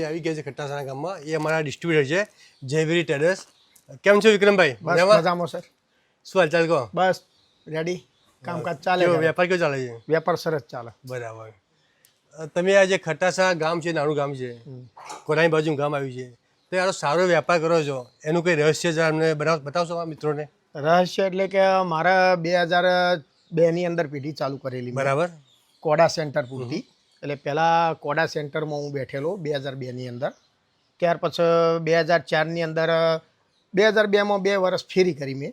આવી ગયા છે ખટ્ટાસણા ગામમાં. એ અમારા ડિસ્ટ્રીબ્યુટર છે જયવીરી ટેરેસ. કેમ છો વિક્રમભાઈ? મજામાં સર. શું હાલચાલ કહો? બસ રેડી, કામકાજ ચાલે. વેપાર કેવો ચાલે છે? વેપાર સરસ ચાલે. બરાબર. તમે આ જે ખટ્ટાસણા ગામ છે, નાનું ગામ છે, કોરાની બાજુ ગામ આવ્યું છે, તો યાર સારો વેપાર કરો છો, એનું કોઈ રહસ્ય જરા અમને બતાવશો આ મિત્રોને? રહસ્ય એટલે કે મારા 2002 અંદર પેઢી ચાલુ કરેલી. બરાબર. કોડા સેન્ટર પૂરતી. એટલે પહેલાં કોડા સેન્ટરમાં હું બેઠેલો 2002 અંદર. ત્યાર પછી 2004 અંદર 2002માં 2 વર્ષ ફેરી કરી મેં.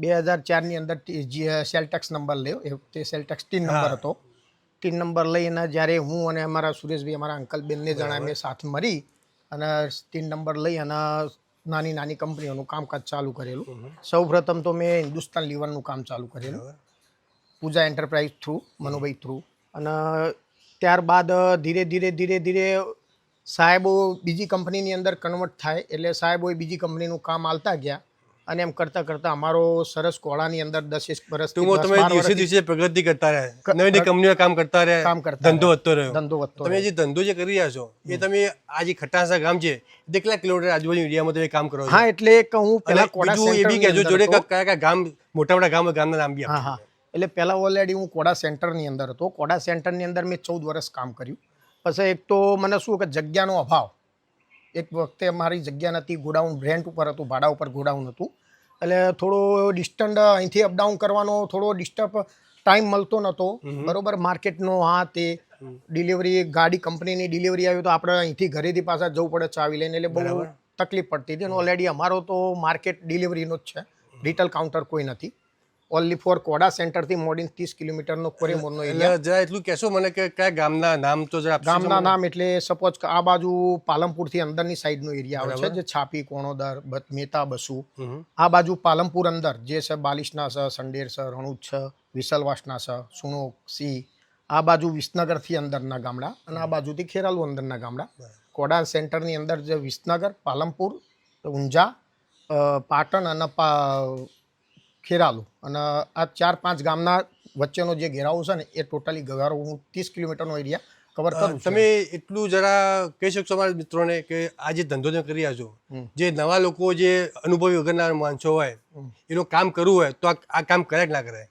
2004 અંદર સેલટેક્સ નંબર લ્યો, તે સેલટેક્સ 3 નંબર હતો. 3 નંબર લઈને જ્યારે હું અને અમારા સુરેશભાઈ, અમારા અંકલ બેનને જણા મેં સાથે મળી અને 3 નંબર લઈ અને નાની નાની કંપનીઓનું કામકાજ ચાલુ કરેલું. સૌ પ્રથમ તો મેં હિન્દુસ્તાન લીવરનું કામ ચાલુ કરેલું, પૂજા એન્ટરપ્રાઇઝ થ્રુ, મનુભાઈ થ્રુ. અને ત્યારબાદ ધીરે ધીરે સાહેબો બીજી કંપનીની અંદર કન્વર્ટ થાય એટલે સાહેબોએ બીજી કંપનીનું કામ આલતા ગયા અને એમ કરતાં કરતાં અમારો સરસ કોળાની અંદર 10 વર્ષ દિવસે પ્રગતિ કરતા રહ્યા, નવી નવી કંપનીઓ કામ કરતા રહ્યા, ધંધો વધતો રહ્યો. તમે જે ધંધો જે કરી રહ્યા છો એ તમે આ જે ખટ્ટાસણા ગામ છે કેટલા કિલોમીટર આજુબાજુ એરિયામાં તમે કામ કરો છો? હા, એટલે હું પહેલા કોડા એ બી કહેજો જોડે કયા કયા ગામ, મોટા મોટા ગામના નામ બી આપો. હા, એટલે પહેલાં ઓલરેડી હું કોડા સેન્ટરની અંદર હતો. કોડા સેન્ટરની અંદર મેં 14 વર્ષ કામ કર્યું. પછી એક તો મને શું કે જગ્યાનો અભાવ, એક વખતે મારી જગ્યા નથી, ગોડાઉન રેન્ટ ઉપર હતું, ભાડા ઉપર ગોડાઉન હતું. એટલે થોડો ડિસ્ટન્સ અહીંથી અપડાઉન કરવાનો થોડો ડિસ્ટર્બ ટાઈમ મળતો નહોતો. બરોબર, માર્કેટનો હા તે ડિલિવરી, ગાડી કંપનીની ડિલિવરી આવ્યું તો આપણે અહીંથી ઘરેથી પાછા જવું પડે ચાવી લઈને, એટલે બહુ તકલીફ પડતી હતી. અને ઓલરેડી અમારો તો માર્કેટ ડિલિવરીનો જ છે, રિટેલ કાઉન્ટર કોઈ નથી. ઓનલી ફોર કોડા સેન્ટરથી મોડીને 30 કિલોમીટરનો કોરેમોરનો એરિયા. જરા એટલું કહેશો મને કે કયા ગામના નામ? તો જરા ગામના નામ એટલે સપોઝ કે આ બાજુ પાલનપુરથી અંદરની સાઈડનો એરિયા આવે છે, જે છાપી, કોણોદર, મેતા, બસુ. આ બાજુ પાલનપુર અંદર જે છે બાલિશના છે, સંડેર છે, રણુજ છે, વિસલવાસના છે, સુણોક, સી. આ બાજુ વિસનગરથી અંદરના ગામડા અને આ બાજુથી ખેરાલુ અંદરના ગામડા. કોડા સેન્ટરની અંદર જે વિસનગર, પાલનપુર, ઊંઝા, પાટણ અને ખેરાલુ અને આ 4-5 ગામના વચ્ચેનો જે ઘેરાવો છે ને એ ટોટલી ઘેરાવો હું 30 કિલોમીટરનો એરિયા કવર કરું છું. તમે એટલું જરા કહી શકશો અમારા મિત્રોને કે આ જે ધંધો તમે કરી રહ્યા છો, જે નવા લોકો, જે અનુભવી વગરના માણસો હોય, એનું કામ કરવું હોય તો આ કામ કરે કે ના કરે?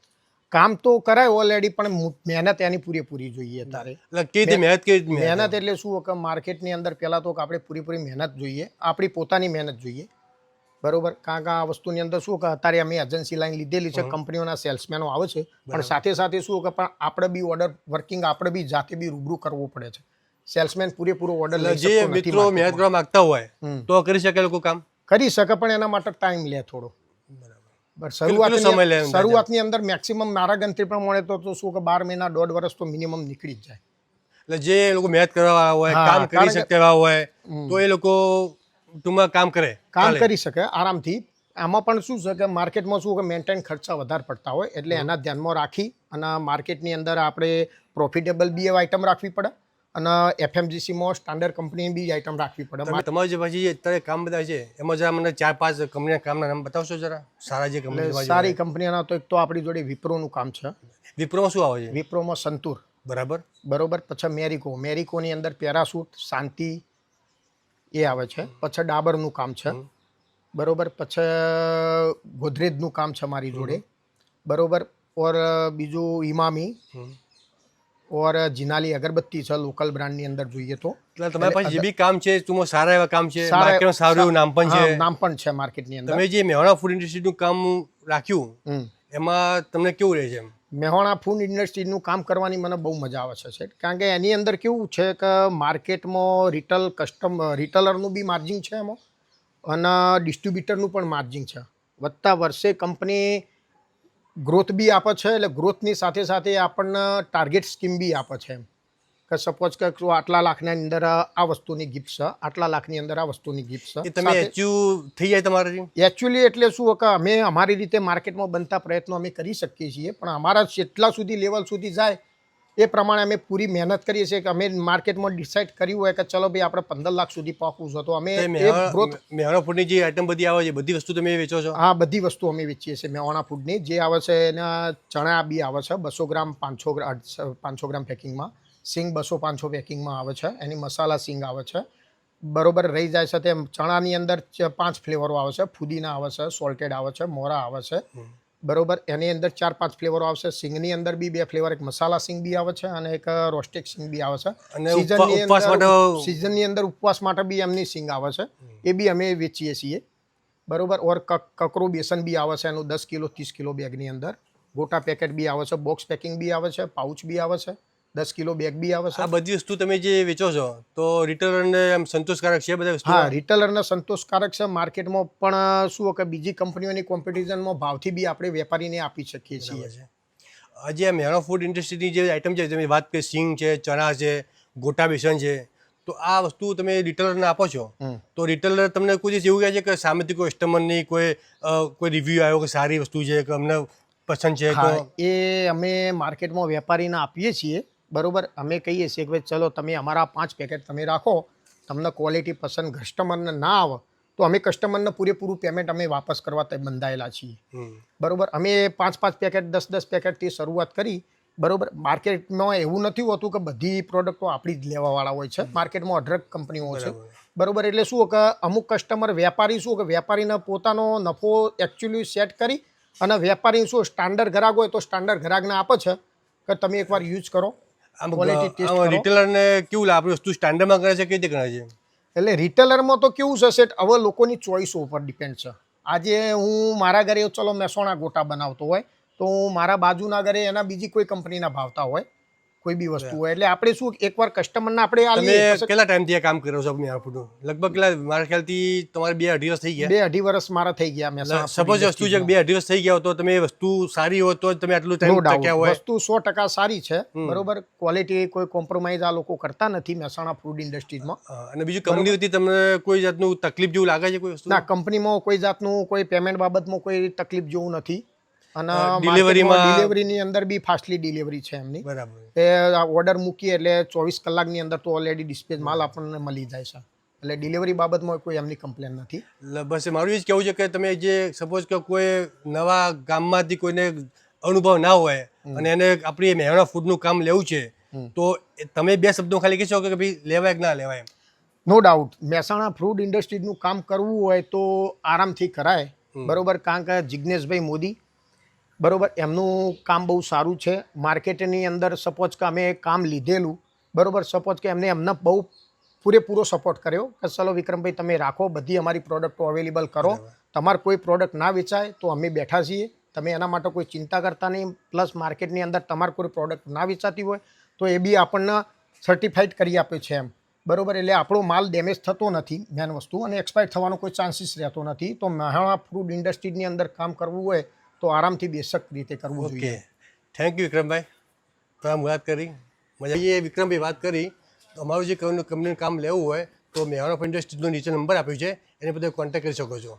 કામ તો કરાય ઓલરેડી, પણ મહેનત એની પૂરેપૂરી જોઈએ. તારે મહેનત એટલે શું કે માર્કેટની અંદર પહેલાં તો આપણે પૂરેપૂરી મહેનત જોઈએ, આપણી પોતાની મહેનત જોઈએ. બરોબર, કારણ કે આ વસ્તુની અંદર શું કે અત્યારે અમે એજન્સી લાઈન લીધેલી છે, કંપનીઓના સેલ્સમેનો આવે છે, પણ સાથે સાથે શું કે પણ આપણે બી ઓર્ડર વર્કિંગ આપણે બી જાતે બી રૂબરૂ કરવો પડે છે. સેલ્સમેન પૂરેપૂરો ઓર્ડર લઈ જે મિત્રો મહેનત કરવા માંગતા હોય તો કરી શકે, લોકો કામ કરી શકે, પણ એના માટે ટાઈમ લે થોડો. શરૂઆતની અંદર મેક્સિમમ મારા ગણતરી પ્રમાણે તો શું કે 12 મહિના 1.5 વર્ષ તો મિનિમમ નીકળી જ જાય. એટલે જે લોકો મહેનત કરવા હોય, કામ કરી શકતા હોય તો એ લોકો ટૂંકમાં કામ કરી શકે આરામથી. આમાં પણ શું છે કે માર્કેટમાં શું કે મેન્ટેન ખર્ચા વધારે પડતા હોય, એટલે એના ધ્યાનમાં રાખી અને માર્કેટની અંદર આપણે પ્રોફિટેબલ બી આઈટમ રાખવી પડે અને FMGCમાં સ્ટાન્ડર્ડ કંપનીની બી આઈટમ રાખવી પડે. તમારું જે પછી અત્યારે કામ બધા છે એમાં જરા મને 4-5 કંપનીના કામના નામ બતાવશો જરા? સારા જે કંપની, સારી કંપનીના તો એક તો આપણી જોડે વિપ્રોનું કામ છે. વિપ્રોમાં શું આવે છે? વિપ્રોમાં સંતૂર. બરોબર. પછી મેરિકોની અંદર પેરાસૂટ, શાંતિ એ આવે છે. પછી ડાબરનું કામ છે. બરોબર. પછી ગોદરેજનું કામ છે મારી જોડે. બરોબર. ઓર બીજું ઇમામી ઓર જિનાલી અગરબત્તી છે, લોકલ બ્રાન્ડની અંદર જોઈએ તો. એટલે તમારી પાસે જે બી કામ છે તું સારા એવા કામ છે, માર્કેટમાં સારું એવું નામ પણ છે માર્કેટની અંદર. તમે જે મેહોણા ફૂડ ઇન્ડસ્ટ્રીનું કામ રાખ્યું એમાં તમને કેવું રહે છે? મેહોણા ફૂડ ઇન્ડસ્ટ્રીનું કામ કરવાની મને બહુ મજા આવે છે, કારણ કે એની અંદર કેવું છે કે માર્કેટમાં રિટેલરનું બી માર્જિન છે એમાં અને ડિસ્ટ્રીબ્યુટરનું પણ માર્જિન છે. વધતા વર્ષે કંપની ગ્રોથ બી આપે છે, એટલે ગ્રોથની સાથે સાથે આપણને ટાર્ગેટ સ્કીમ બી આપે છે. એમ કે સપોઝ કે આટલા લાખની અંદર આ વસ્તુની ગિફ્ટ છે, આટલા લાખની અંદર આ વસ્તુની ગિફ્ટ છે. તમે થઈ જાય તમારે એકચ્યુઅલી એટલે શું કે અમે અમારી રીતે માર્કેટમાં બનતા પ્રયત્નો અમે કરી શકીએ છીએ, પણ અમારા જેટલા સુધી લેવલ સુધી જાય એ પ્રમાણે અમે પૂરી મહેનત કરીએ છીએ. કે અમે માર્કેટમાં ડિસાઇડ કર્યું હોય કે ચલો ભાઈ આપણે 15 લાખ સુધી પહોંચવું છે તો અમે મેહોણા ફૂડની જે આઈટમ બધી આવે છે બધી વસ્તુ તમે વેચો છો? હા, બધી વસ્તુ અમે વેચીએ છીએ. મેહોણા ફૂડની જે આવે છે એના ચણા બી આવે છે 200 ગ્રામ, 500 ગ્રામ પેકિંગમાં. સિંગ 200-500 પેકિંગમાં આવે છે. એની મસાલા સિંગ આવે છે. બરોબર રહી જાય છે. તેમ ચણાની અંદર 5 ફ્લેવરો આવે છે. ફુદીના આવે છે, સોલ્ટેડ આવે છે, મોરા આવે છે, બરોબર. એની અંદર 4-5 ફ્લેવરો આવશે. સિંગની અંદર બી 2 ફ્લેવર, એક મસાલા સિંગ બી આવે છે અને એક રોસ્ટેડ સિંગ બી આવે છે. અને સિઝનની અંદર ઉપવાસ માટે બી એમની સિંગ આવે છે, એ બી અમે વેચીએ છીએ, બરોબર. ઓર કકરું બેસન બી આવે છે, એનું 10 કિલો 30 કિલો બેગની અંદર. ગોટા પેકેટ બી આવે છે, બોક્સ પેકિંગ બી આવે છે, પાઉચ બી આવે છે, 10 કિલો બેગ બી આવે છે. આ બધી વસ્તુ તમે જે વેચો છો તો રિટેલરને એમ સંતોષકારક છે બધા વસ્તુ? હા, રિટેલરને સંતોષકારક છે. માર્કેટમાં પણ શું કે બીજી કંપનીઓની કોમ્પિટિશનમાં ભાવથી બી આપણે વેપારીને આપી શકીએ છીએ. આજે આ મેહણા ફૂડ ઇન્ડસ્ટ્રીની જે આઈટમ છે, તમે વાત કરી સિંગ છે, ચણા છે, ગોટા બેસન છે, તો આ વસ્તુ તમે રિટેલરને આપો છો તો રિટેલર તમને કોઈ દિવસ એવું કહે છે કે સામેથી કોઈ કસ્ટમરની કોઈ રિવ્યૂ આવ્યો કે સારી વસ્તુ છે કે અમને પસંદ છે? તો એ અમે માર્કેટમાં વેપારીને આપીએ છીએ, બરોબર. અમે કહીએ છીએ કે ભાઈ ચલો તમે અમારા 5 પેકેટ તમે રાખો, તમને ક્વોલિટી પસંદ કસ્ટમરને ના આવે તો અમે કસ્ટમરને પૂરેપૂરું પેમેન્ટ અમે વાપસ કરવા તે બંધાયેલા છીએ, બરોબર. અમે 5-5 પેકેટ 10-10 પેકેટથી શરૂઆત કરી, બરોબર. માર્કેટમાં એવું નથી હોતું કે બધી પ્રોડક્ટો આપણી જ લેવાવાળા હોય છે. માર્કેટમાં 18 કંપનીઓ છે, બરોબર. એટલે શું કે અમુક કસ્ટમર વેપારી શું કે વેપારીને પોતાનો નફો એકચ્યુઅલી સેટ કરી અને વેપારી શું સ્ટાન્ડર્ડ ગ્રાહક હોય તો સ્ટાન્ડર્ડ ગ્રાહકને આપે છે કે તમે એકવાર યુઝ કરો, ક્વોલિટી ટેસ્ટ કરો. રિટેલરને કેવું લાગે વસ્તુ સ્ટાન્ડર્ડમાં કરે છે કે રીતે કરે છે? એટલે રિટેલરમાં તો કેવું છે સેટ, હવે લોકોની ચોઈસો ઉપર ડિપેન્ડ છે. આજે હું મારા ઘરે ચલો મહેસાણા ગોટા બનાવતો હોય તો હું મારા બાજુના ઘરે એના બીજી કોઈ કંપનીના ભાવતા હોય કોઈ બી વસ્તુ હોય, એટલે આપણે શું એકવાર કસ્ટમરને આપણે તમે કેટલા ટાઈમથી આ કામ કરો છો મેહણા ફૂડનું? લગભગ કેટલા, મારા ખ્યાલથી તમારે 2-2.5 વર્ષ થઈ ગયા? 2-2.5 વર્ષ મારા થઈ ગયા. મહેસાણા સપોઝ વસ્તુ છે 2-2.5 વર્ષ થઈ ગયા તો તમે વસ્તુ સારી હોય તો તમે આટલું ટાઈમ ટક્યા હોય? વસ્તુ 100% સારી છે, બરોબર. ક્વોલિટી કોઈ કોમ્પ્રોમાઇઝ આ લોકો કરતા નથી મહેસાણા ફૂડ ઇન્ડસ્ટ્રીઝમાં. અને બીજું કંપની વતી તમને કોઈ જાતનું તકલીફ જેવું લાગે છે કોઈ વસ્તુ? ના, કંપનીમાં કોઈ જાતનું કોઈ પેમેન્ટ બાબતમાં કોઈ તકલીફ જેવું નથી. અને ડિલિવરીની અંદર બી ફાસ્ટલી ડિલિવરી છે એમની, બરાબર. એ ઓર્ડર મૂકીએ એટલે 24 કલાકની અંદર તો ઓલરેડી ડિસ્પેચ માલ આપણને મળી જાય છે, એટલે ડિલિવરી બાબતમાં કોઈ એમની કમ્પ્લેન નથી. બસ મારું એ જ કહેવું છે કે તમે જે સપોઝ કે કોઈ નવા ગામમાંથી કોઈને અનુભવ ના હોય અને એને આપણી મેહણા ફૂડનું કામ લેવું છે તો તમે 2 શબ્દો ખાલી કહેશો કે ભાઈ લેવાય કે ના લેવાય? નો ડાઉટ મહેસાણા ફૂડ ઇન્ડસ્ટ્રીનું કામ કરવું હોય તો આરામથી કરાય, બરોબર. કારણ કે જિજ્ઞેશભાઈ મોદી, બરોબર, એમનું કામ બહુ સારું છે. માર્કેટની અંદર સપોઝ કે અમે કામ લીધેલું, બરોબર, સપોઝ કે એમને બહુ પૂરેપૂરો સપોર્ટ કર્યો કે ચલો વિક્રમભાઈ તમે રાખો, બધી અમારી પ્રોડક્ટો અવેલેબલ કરો, તમારે કોઈ પ્રોડક્ટ ના વેચાય તો અમે બેઠા છીએ, તમે એના માટે કોઈ ચિંતા કરતા નહીં. પ્લસ માર્કેટની અંદર તમારે કોઈ પ્રોડક્ટ ના વેચાતી હોય તો એ બી આપણને સર્ટિફાઈડ કરી આપે છે એમ, બરોબર. એટલે આપણો માલ ડેમેજ થતો નથી મેન વસ્તુ, અને એક્સપાયર થવાનો કોઈ ચાન્સીસ રહેતો નથી. તો મહેસાણા ફૂડ ઇન્ડસ્ટ્રીની અંદર કામ કરવું હોય તો આરામથી બેશક રીતે કરવું જોઈએ. થેન્ક યુ વિક્રમભાઈ, તમે મુલાકાત કરી મજા. એ વિક્રમભાઈ વાત કરી તો અમારું જે કંપનીનું કામ લેવું હોય તો મેહણા ફૂડ ઇન્ડસ્ટ્રીનો નીચે નંબર આપ્યો છે, એની બધે કોન્ટેક્ટ કરી શકો છો.